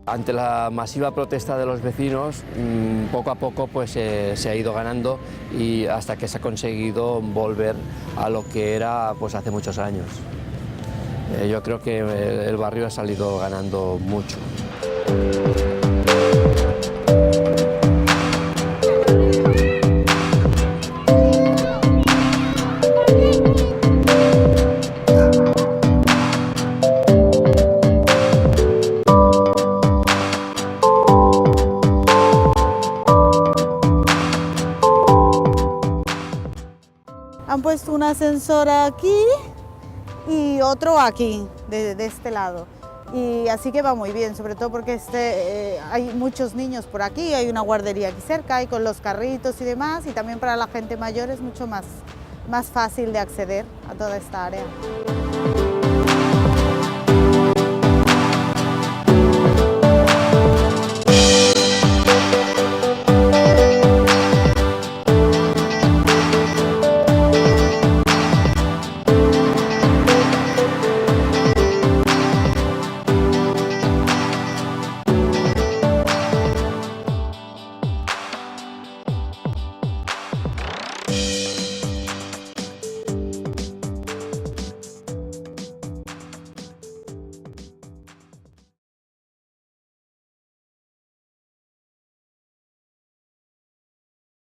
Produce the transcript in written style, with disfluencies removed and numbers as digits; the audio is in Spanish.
Ante la masiva protesta de los vecinos, poco a poco pues, se ha ido ganando y hasta que se ha conseguido volver a lo que era pues, hace muchos años. Yo creo que el barrio ha salido ganando mucho. Han puesto un ascensor aquí y otro aquí, de este lado. Y así que va muy bien, sobre todo porque hay muchos niños por aquí, hay una guardería aquí cerca y con los carritos y demás, y también para la gente mayor es mucho más fácil de acceder a toda esta área.